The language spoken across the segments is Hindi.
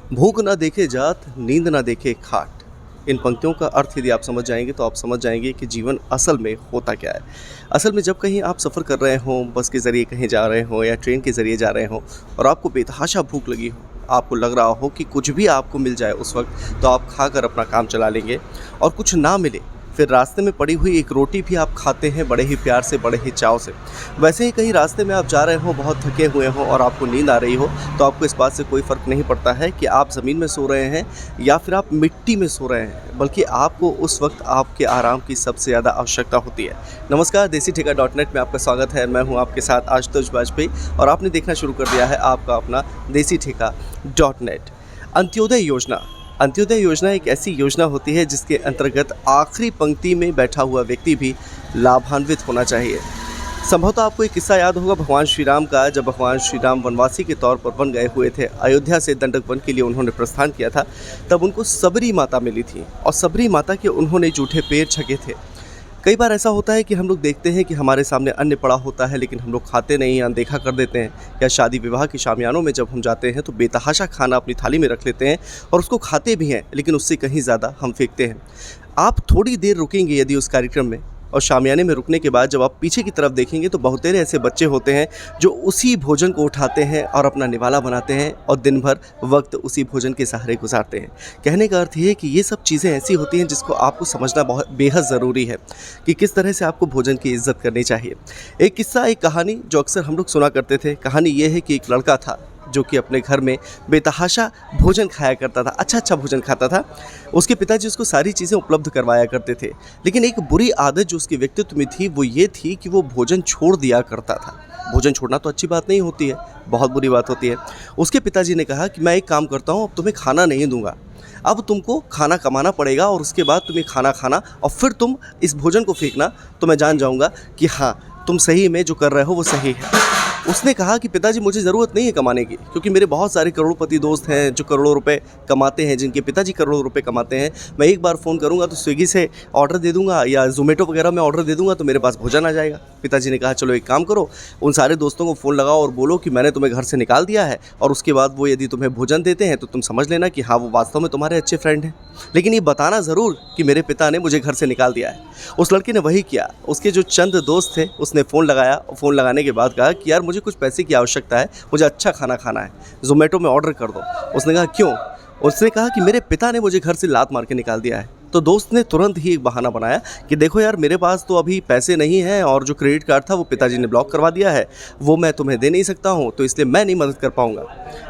भूख ना देखे जात, नींद ना देखे खाट। इन पंक्तियों का अर्थ यदि आप समझ जाएँगे तो आप समझ जाएँगे कि जीवन असल में होता क्या है। असल में जब कहीं आप सफ़र कर रहे हों, बस के ज़रिए कहीं जा रहे हों या ट्रेन के ज़रिए जा रहे हों और आपको बेतहाशा भूख लगी हो, आपको लग रहा हो कि कुछ भी आपको मिल जाए उस वक़्त तो आप खाकर अपना काम चला लेंगे और कुछ ना मिले, फिर रास्ते में पड़ी हुई एक रोटी भी आप खाते हैं बड़े ही प्यार से, बड़े ही चाव से। वैसे ही कहीं रास्ते में आप जा रहे हो, बहुत थके हुए हों और आपको नींद आ रही हो, तो आपको इस बात से कोई फ़र्क नहीं पड़ता है कि आप ज़मीन में सो रहे हैं या फिर आप मिट्टी में सो रहे हैं, बल्कि आपको उस वक़्त आपके आराम की सबसे ज़्यादा आवश्यकता होती है। नमस्कार, देसी ठेका .net में आपका स्वागत है। मैं हूँ आपके साथ आशुतोष वाजपेयी और आपने देखना शुरू कर दिया है आपका अपना देसी ठेका .net। अंत्योदय योजना। अंत्योदय योजना एक ऐसी योजना होती है जिसके अंतर्गत आखिरी पंक्ति में बैठा हुआ व्यक्ति भी लाभान्वित होना चाहिए। संभवतः आपको एक किस्सा याद होगा भगवान श्री राम का, जब भगवान श्री राम वनवासी के तौर पर वन गए हुए थे, अयोध्या से दंडक वन के लिए उन्होंने प्रस्थान किया था, तब उनको सबरी माता मिली थी और सबरी माता के उन्होंने जूठे पैर छके थे। कई बार ऐसा होता है कि हम लोग देखते हैं कि हमारे सामने अन्न पड़ा होता है लेकिन हम लोग खाते नहीं, अनदेखा कर देते हैं, या शादी विवाह के शामियानों में जब हम जाते हैं तो बेतहाशा खाना अपनी थाली में रख लेते हैं और उसको खाते भी हैं, लेकिन उससे कहीं ज़्यादा हम फेंकते हैं। आप थोड़ी देर रुकेंगे यदि उस कार्यक्रम में, और शामियाने में रुकने के बाद जब आप पीछे की तरफ देखेंगे तो बहुतेरे ऐसे बच्चे होते हैं जो उसी भोजन को उठाते हैं और अपना निवाला बनाते हैं और दिन भर वक्त उसी भोजन के सहारे गुजारते हैं। कहने का अर्थ ये है कि ये सब चीज़ें ऐसी होती हैं जिसको आपको समझना बहुत बेहद ज़रूरी है कि किस तरह से आपको भोजन की इज़्ज़त करनी चाहिए। एक किस्सा, एक कहानी जो अक्सर हम लोग सुना करते थे। कहानी ये है कि एक लड़का था जो कि अपने घर में बेतहाशा भोजन खाया करता था, अच्छा भोजन खाता था। उसके पिताजी उसको सारी चीज़ें उपलब्ध करवाया करते थे, लेकिन एक बुरी आदत जो उसके व्यक्तित्व में थी वो ये थी कि वो भोजन छोड़ दिया करता था। भोजन छोड़ना तो अच्छी बात नहीं होती है, बहुत बुरी बात होती है। उसके पिताजी ने कहा कि मैं एक काम करता हूँ, अब तुम्हें खाना नहीं दूंगा, अब तुमको खाना कमाना पड़ेगा और उसके बाद तुम्हें खाना खाना और फिर तुम इस भोजन को फेंकना, तो मैं जान जाऊँगा कि हाँ, तुम सही में जो कर रहे हो वो सही है। उसने कहा कि पिताजी मुझे ज़रूरत नहीं है कमाने की, क्योंकि मेरे बहुत सारे करोड़पति दोस्त हैं जो करोड़ों रुपए कमाते हैं, जिनके पिताजी करोड़ों रुपए कमाते हैं। मैं एक बार फ़ोन करूंगा तो स्विगी से ऑर्डर दे दूंगा या ज़ोमैटो वगैरह में ऑर्डर दे दूंगा तो मेरे पास भोजन आ जाएगा। पिताजी ने कहा चलो एक काम करो, उन सारे दोस्तों को फ़ोन लगाओ और बोलो कि मैंने तुम्हें घर से निकाल दिया है और उसके बाद वो यदि तुम्हें भोजन देते हैं तो तुम समझ लेना कि हाँ, वो वास्तव में तुम्हारे अच्छे फ्रेंड हैं, लेकिन ये बताना ज़रूर कि मेरे पिता ने मुझे घर से निकाल दिया है। उस लड़के ने वही किया। उसके जो चंद दोस्त थे उसने फ़ोन लगाया और फ़ोन लगाने के बाद कहा कि यार मुझे कुछ पैसे की आवश्यकता है, मुझे अच्छा खाना खाना है, ज़ोमैटो में ऑर्डर कर दो। उसने कहा क्यों? उसने कहा कि मेरे पिता ने मुझे घर से लात मार के निकाल दिया है। तो दोस्त ने तुरंत ही एक बहाना बनाया कि देखो यार, मेरे पास तो अभी पैसे नहीं हैं और जो क्रेडिट कार्ड था वो पिताजी ने ब्लॉक करवा दिया है, वो मैं तुम्हें दे नहीं सकता हूँ, तो इसलिए मैं नहीं मदद कर पाऊँगा।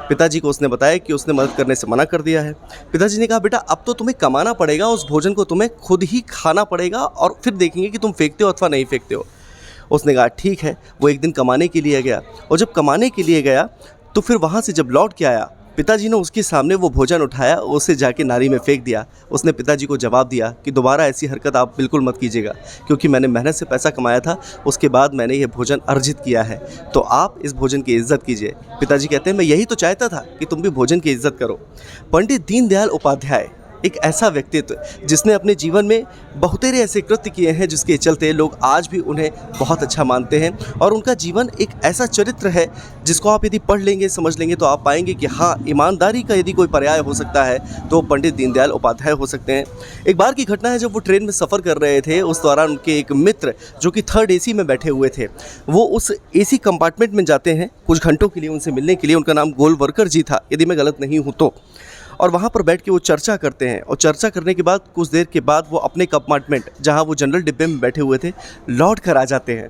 पिताजी को उसने बताया कि उसने मदद करने से मना कर दिया है। पिताजी ने कहा बेटा, अब तो तुम्हें कमाना पड़ेगा, उस भोजन को तुम्हें खुद ही खाना पड़ेगा और फिर देखेंगे कि तुम फेंकते हो अथवा नहीं फेंकते हो। उसने कहा ठीक है। वो एक दिन कमाने के लिए गया और जब कमाने के लिए गया तो फिर वहाँ से जब लौट के आया, पिताजी ने उसके सामने वो भोजन उठाया, उसे जाके नाली में फेंक दिया। उसने पिताजी को जवाब दिया कि दोबारा ऐसी हरकत आप बिल्कुल मत कीजिएगा, क्योंकि मैंने मेहनत से पैसा कमाया था, उसके बाद मैंने ये भोजन अर्जित किया है, तो आप इस भोजन की इज़्ज़त कीजिए। पिताजी कहते हैं मैं यही तो चाहता था कि तुम भी भोजन की इज़्ज़त करो। पंडित दीनदयाल उपाध्याय एक ऐसा व्यक्तित्व जिसने अपने जीवन में बहुतेरे ऐसे कृत्य किए हैं जिसके चलते लोग आज भी उन्हें बहुत अच्छा मानते हैं, और उनका जीवन एक ऐसा चरित्र है जिसको आप यदि पढ़ लेंगे, समझ लेंगे तो आप पाएंगे कि हाँ, ईमानदारी का यदि कोई पर्याय हो सकता है तो पंडित दीनदयाल उपाध्याय हो सकते हैं। एक बार की घटना है, जब वो ट्रेन में सफ़र कर रहे थे उस दौरान उनके एक मित्र जो कि थर्ड एसी में बैठे हुए थे, वो उस एसी कंपार्टमेंट में जाते हैं कुछ घंटों के लिए उनसे मिलने के लिए। उनका नाम गोलवरकर जी था यदि मैं गलत नहीं हूँ तो। और वहाँ पर बैठ के वो चर्चा करते हैं और चर्चा करने के बाद कुछ देर के बाद वो अपने कंपार्टमेंट, जहाँ वो जनरल डिब्बे में बैठे हुए थे, लौट कर आ जाते हैं।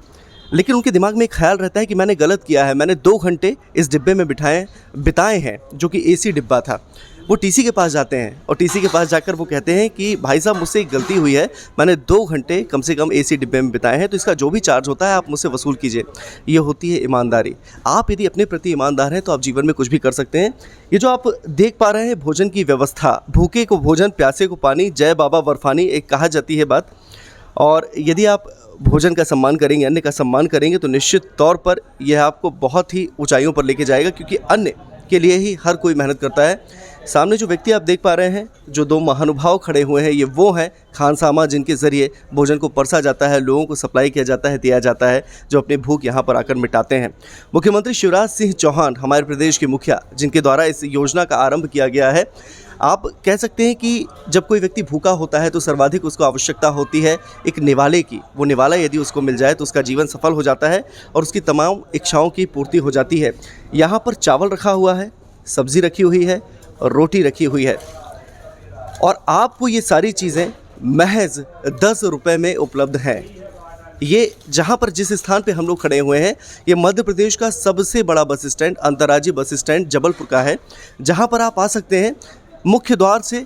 लेकिन उनके दिमाग में एक ख्याल रहता है कि मैंने गलत किया है, मैंने 2 घंटे इस डिब्बे में बिताए हैं जो कि एसी डिब्बा था। वो टीसी के पास जाते हैं और टीसी के पास जाकर वो कहते हैं कि भाई साहब, मुझसे एक गलती हुई है, मैंने 2 घंटे कम से कम एसी डिब्बे में बिताए हैं, तो इसका जो भी चार्ज होता है आप मुझसे वसूल कीजिए। ये होती है ईमानदारी। आप यदि अपने प्रति ईमानदार हैं तो आप जीवन में कुछ भी कर सकते हैं। ये जो आप देख पा रहे हैं भोजन की व्यवस्था, भूखे को भोजन, प्यासे को पानी, जय बाबा बर्फानी, एक कहा जाती है बात। और यदि आप भोजन का सम्मान करेंगे, अन्न का सम्मान करेंगे, तो निश्चित तौर पर यह आपको बहुत ही ऊंचाइयों पर लेके जाएगा, क्योंकि अन्न के लिए ही हर कोई मेहनत करता है। सामने जो व्यक्ति आप देख पा रहे हैं, जो दो महानुभाव खड़े हुए हैं, ये वो हैं खानसामा जिनके ज़रिए भोजन को परसा जाता है, लोगों को सप्लाई किया जाता है, दिया जाता है, जो अपनी भूख यहाँ पर आकर मिटाते हैं। मुख्यमंत्री शिवराज सिंह चौहान हमारे प्रदेश के मुखिया, जिनके द्वारा इस योजना का आरंभ किया गया है। आप कह सकते हैं कि जब कोई व्यक्ति भूखा होता है तो सर्वाधिक उसको आवश्यकता होती है एक निवाले की। वो निवाला यदि उसको मिल जाए तो उसका जीवन सफल हो जाता है और उसकी तमाम इच्छाओं की पूर्ति हो जाती है। यहाँ पर चावल रखा हुआ है, सब्ज़ी रखी हुई है और रोटी रखी हुई है, और आपको ये सारी चीज़ें महज 10 रुपये में उपलब्ध हैं। ये जहाँ पर जिस स्थान पे हम लोग खड़े हुए हैं, ये मध्य प्रदेश का सबसे बड़ा बस स्टैंड, अंतर्राज्यीय बस स्टैंड जबलपुर का है, जहाँ पर आप आ सकते हैं। मुख्य द्वार से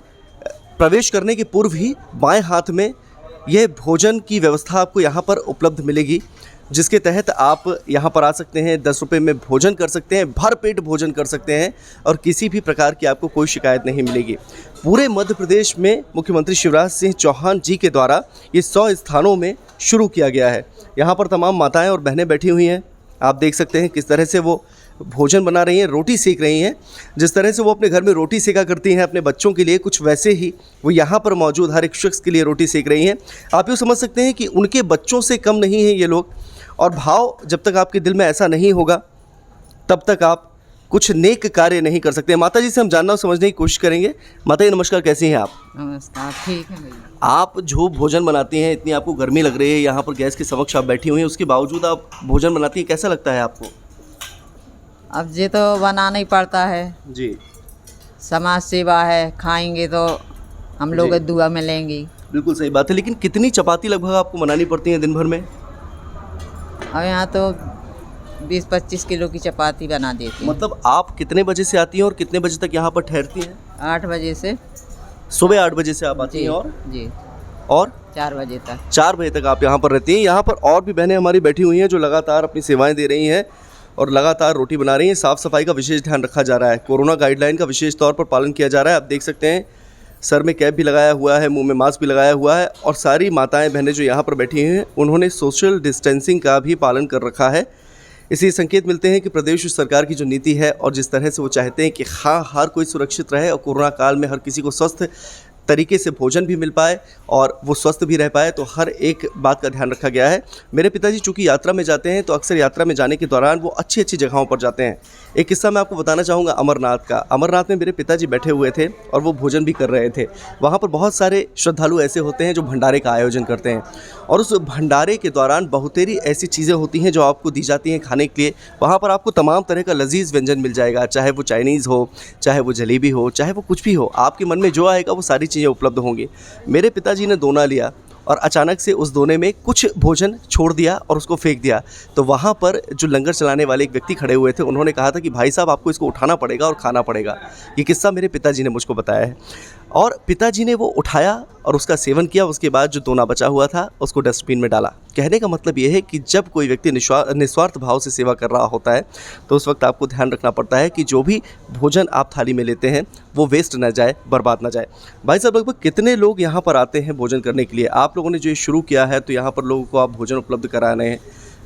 प्रवेश करने के पूर्व ही बाएं हाथ में यह भोजन की व्यवस्था आपको यहाँ पर उपलब्ध मिलेगी, जिसके तहत आप यहाँ पर आ सकते हैं, 10 रुपये में भोजन कर सकते हैं, भर पेट भोजन कर सकते हैं और किसी भी प्रकार की आपको कोई शिकायत नहीं मिलेगी। पूरे मध्य प्रदेश में मुख्यमंत्री शिवराज सिंह चौहान जी के द्वारा ये 100 स्थानों में शुरू किया गया है। यहाँ पर तमाम माताएं और बहनें बैठी हुई हैं। आप देख सकते हैं किस तरह से वो भोजन बना रही हैं, रोटी सेक रही हैं। जिस तरह से वो अपने घर में रोटी सेका करती हैं अपने बच्चों के लिए, कुछ वैसे ही वो यहाँ पर मौजूद हर एक शख्स के लिए रोटी सेक रही हैं। आप यूँ समझ सकते हैं कि उनके बच्चों से कम नहीं हैं ये लोग। और भाव जब तक आपके दिल में ऐसा नहीं होगा तब तक आप कुछ नेक कार्य नहीं कर सकते। माता जी से हम जानना और समझने की कोशिश करेंगे। माता जी नमस्कार, कैसी हैं आप? नमस्कार, ठीक है भैया। आप जो भोजन बनाती हैं, इतनी आपको गर्मी लग रही है, यहाँ पर गैस के समक्ष आप बैठी हुई हैं, उसके बावजूद आप भोजन बनाती हैं, कैसा लगता है आपको? अब ये तो बनाना ही पड़ता है जी, समाज सेवा है, खाएंगे तो हम लोग जी। दुआ मिलेंगी। बिल्कुल सही बात है। लेकिन कितनी चपाती लगभग आपको बनानी पड़ती है दिन भर में? अब यहाँ तो 20-25 किलो की चपाती बना देती हैं। मतलब आप कितने बजे से आती हैं और कितने बजे तक यहाँ पर ठहरती हैं? 8 बजे से सुबह 8 बजे से आप आती जी हैं जी और 4 बजे तक। 4 बजे तक आप यहाँ पर रहती हैं। यहाँ पर और भी बहनें हमारी बैठी हुई हैं जो लगातार अपनी सेवाएं दे रही हैं और लगातार रोटी बना रही हैं। साफ़ सफाई का विशेष ध्यान रखा जा रहा है, कोरोना गाइडलाइन का विशेष तौर पर पालन किया जा रहा है। आप देख सकते हैं सर में कैप भी लगाया हुआ है, मुंह में मास्क भी लगाया हुआ है, और सारी माताएं बहनें जो यहाँ पर बैठी हैं उन्होंने सोशल डिस्टेंसिंग का भी पालन कर रखा है। इसी संकेत मिलते हैं कि प्रदेश सरकार की जो नीति है और जिस तरह से वो चाहते हैं कि हाँ, हर कोई सुरक्षित रहे और कोरोना काल में हर किसी को स्वस्थ तरीके से भोजन भी मिल पाए और वो स्वस्थ भी रह पाए, तो हर एक बात का ध्यान रखा गया है। मेरे पिताजी चूँकि यात्रा में जाते हैं तो अक्सर यात्रा में जाने के दौरान वो अच्छी अच्छी जगहों पर जाते हैं। एक किस्सा मैं आपको बताना चाहूँगा अमरनाथ का। अमरनाथ में मेरे पिताजी बैठे हुए थे और वो भोजन भी कर रहे थे। वहाँ पर बहुत सारे श्रद्धालु ऐसे होते हैं जो भंडारे का आयोजन करते हैं और उस भंडारे के दौरान बहुतेरी ऐसी चीज़ें होती हैं जो आपको दी जाती हैं खाने के लिए। वहाँ पर आपको तमाम तरह का लजीज व्यंजन मिल जाएगा, चाहे वो चाइनीज़ हो, चाहे वो जलेबी हो, चाहे वो कुछ भी हो, आपके मन में जो आएगा वो सारी चीज़ें उपलब्ध होंगी। मेरे पिताजी ने दोना लिया और अचानक से उस दोने में कुछ भोजन छोड़ दिया और उसको फेंक दिया। तो वहाँ पर जो लंगर चलाने वाले एक व्यक्ति खड़े हुए थे, उन्होंने कहा था कि भाई साहब आपको इसको उठाना पड़ेगा और खाना पड़ेगा। ये किस्सा मेरे पिताजी ने मुझको बताया है और पिताजी ने वो उठाया और उसका सेवन किया। उसके बाद जो दोना बचा हुआ था उसको डस्टबिन में डाला। कहने का मतलब ये है कि जब कोई व्यक्ति निस्वार्थ भाव से सेवा कर रहा होता है तो उस वक्त आपको ध्यान रखना पड़ता है कि जो भी भोजन आप थाली में लेते हैं वो वेस्ट ना जाए, बर्बाद ना जाए। भाई साहब, लगभग कितने लोग यहाँ पर आते हैं भोजन करने के लिए? आप लोगों ने जो ये शुरू किया है तो यहाँ पर लोगों को आप भोजन उपलब्ध करा रहे हैं।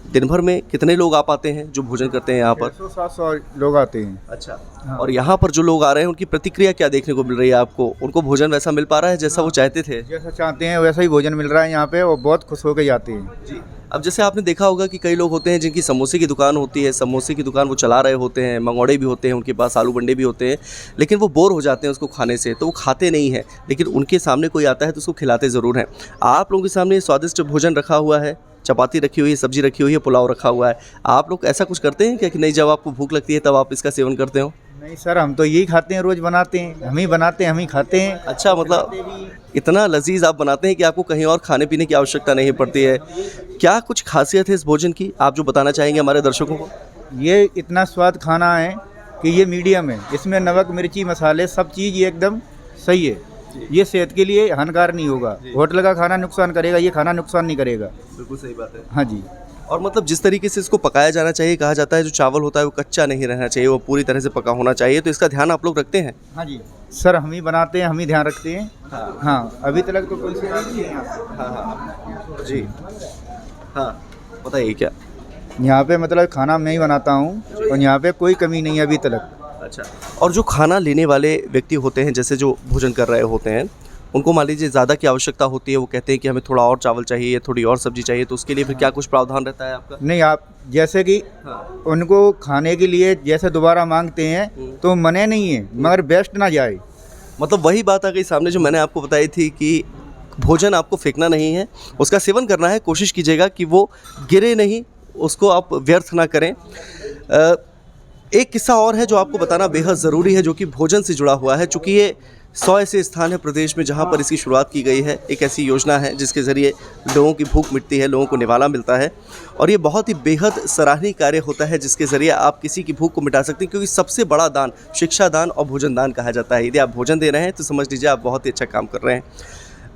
दिन भर में कितने लोग आ पाते हैं जो भोजन करते हैं यहाँ पर? 600-700 लोग आते हैं। अच्छा। हाँ। और यहाँ पर जो लोग आ रहे हैं उनकी प्रतिक्रिया क्या देखने को मिल रही है आपको? उनको भोजन वैसा मिल पा रहा है जैसा वो चाहते थे? जैसा चाहते हैं वैसा ही भोजन मिल रहा है यहाँ पे और बहुत खुश होकर जाते हैं। जी। अब जैसे आपने देखा होगा कि कई लोग होते हैं जिनकी समोसे की दुकान होती है, समोसे की दुकान वो चला रहे होते हैं, मंगोड़े भी होते हैं, उनके पास आलू बंडे भी होते हैं, लेकिन वो बोर हो जाते हैं उसको खाने से, तो वो खाते नहीं हैं। लेकिन उनके सामने कोई आता है तो उसको खिलाते ज़रूर हैं। आप लोगों के सामने स्वादिष्ट भोजन रखा हुआ है, चपाती रखी हुई है, सब्जी रखी हुई है, पुलाव रखा हुआ है। आप लोग ऐसा कुछ करते हैं क्या कि नहीं, जब आपको भूख लगती है तब आप इसका सेवन करते हो? नहीं सर, हम तो यही खाते हैं, रोज़ बनाते हैं, हम ही बनाते हैं, हम ही खाते हैं। अच्छा, मतलब इतना लजीज आप बनाते हैं कि आपको कहीं और खाने पीने की आवश्यकता नहीं पड़ती है। क्या कुछ खासियत है इस भोजन की, आप जो बताना चाहेंगे हमारे दर्शकों को? ये इतना स्वाद खाना है कि ये मीडियम है, इसमें नमक मिर्ची मसाले सब चीज़ ये एकदम सही है। ये सेहत के लिए हानिकारक नहीं होगा। होटल का खाना नुकसान करेगा, ये खाना नुकसान नहीं करेगा। बिल्कुल सही बात है। हाँ जी। और मतलब जिस तरीके से इसको पकाया जाना चाहिए, कहा जाता है जो चावल होता है वो कच्चा नहीं रहना चाहिए, वो पूरी तरह से पका होना चाहिए, तो इसका ध्यान आप लोग रखते हैं? हाँ जी सर, हम ही बनाते हैं, हम ही ध्यान रखते हैं। हाँ, अभी तक तो कोई सेवा नहीं है। हाँ जी, हाँ बताइए क्या? यहाँ पे मतलब खाना मैं ही बनाता हूँ और यहाँ पे कोई कमी नहीं है अभी तक। अच्छा, और जो खाना लेने वाले व्यक्ति होते हैं, जैसे जो भोजन कर रहे होते हैं, उनको मान लीजिए ज़्यादा की आवश्यकता होती है, वो कहते हैं कि हमें थोड़ा और चावल चाहिए या थोड़ी और सब्जी चाहिए, तो उसके लिए फिर क्या कुछ प्रावधान रहता है आपका? नहीं, आप जैसे कि हाँ। उनको खाने के लिए जैसे दोबारा मांगते हैं तो मने नहीं है, मगर बेस्ट ना जाए। मतलब वही बात आ गई सामने जो मैंने आपको बताई थी कि भोजन आपको फेंकना नहीं है, उसका सेवन करना है। कोशिश कीजिएगा कि वो गिरे नहीं, उसको आप व्यर्थ ना करें। एक किस्सा और है जो आपको बताना बेहद ज़रूरी है, जो कि भोजन से जुड़ा हुआ है। चूँकि ये 100 ऐसे स्थान है प्रदेश में जहाँ पर इसकी शुरुआत की गई है। एक ऐसी योजना है जिसके ज़रिए लोगों की भूख मिटती है, लोगों को निवाला मिलता है, और ये बहुत ही बेहद सराहनीय कार्य होता है जिसके ज़रिए आप किसी की भूख को मिटा सकते हैं। क्योंकि सबसे बड़ा दान शिक्षा दान और भोजन दान कहा जाता है। यदि आप भोजन दे रहे हैं तो समझ लीजिए आप बहुत ही अच्छा काम कर रहे हैं।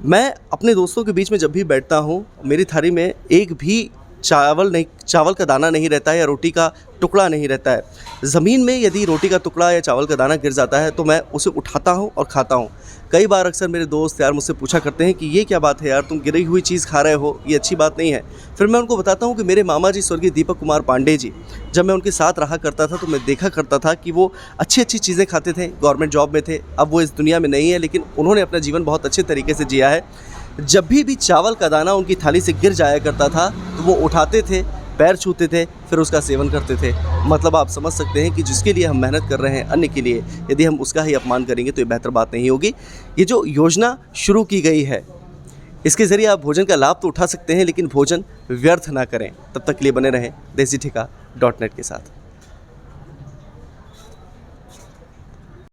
मैं अपने दोस्तों के बीच में जब भी बैठता हूँ, मेरी थाली में एक भी चावल का दाना नहीं रहता है या रोटी का टुकड़ा नहीं रहता है। ज़मीन में यदि रोटी का टुकड़ा या चावल का दाना गिर जाता है तो मैं उसे उठाता हूँ और खाता हूँ। कई बार अक्सर मेरे दोस्त यार मुझसे पूछा करते हैं कि ये क्या बात है यार, तुम गिरी हुई चीज़ खा रहे हो, ये अच्छी बात नहीं है। फिर मैं उनको बताता हूँ कि मेरे मामा जी स्वर्गीय दीपक कुमार पांडे जी, जब मैं उनके साथ रहा करता था तो मैं देखा करता था कि वो अच्छी चीज़ें खाते थे, गवर्नमेंट जॉब में थे। अब वो इस दुनिया में नहीं है, लेकिन उन्होंने अपना जीवन बहुत अच्छे तरीके से जिया है। जब भी चावल का दाना उनकी थाली से गिर जाया करता था तो वो उठाते थे, पैर छूते थे, फिर उसका सेवन करते थे। मतलब आप समझ सकते हैं कि जिसके लिए हम मेहनत कर रहे हैं अन्न के लिए, यदि हम उसका ही अपमान करेंगे तो ये बेहतर बात नहीं होगी। ये जो योजना शुरू की गई है, इसके ज़रिए आप भोजन का लाभ तो उठा सकते हैं, लेकिन भोजन व्यर्थ ना करें। तब तक के लिए बने रहें देसीठेका.net के साथ।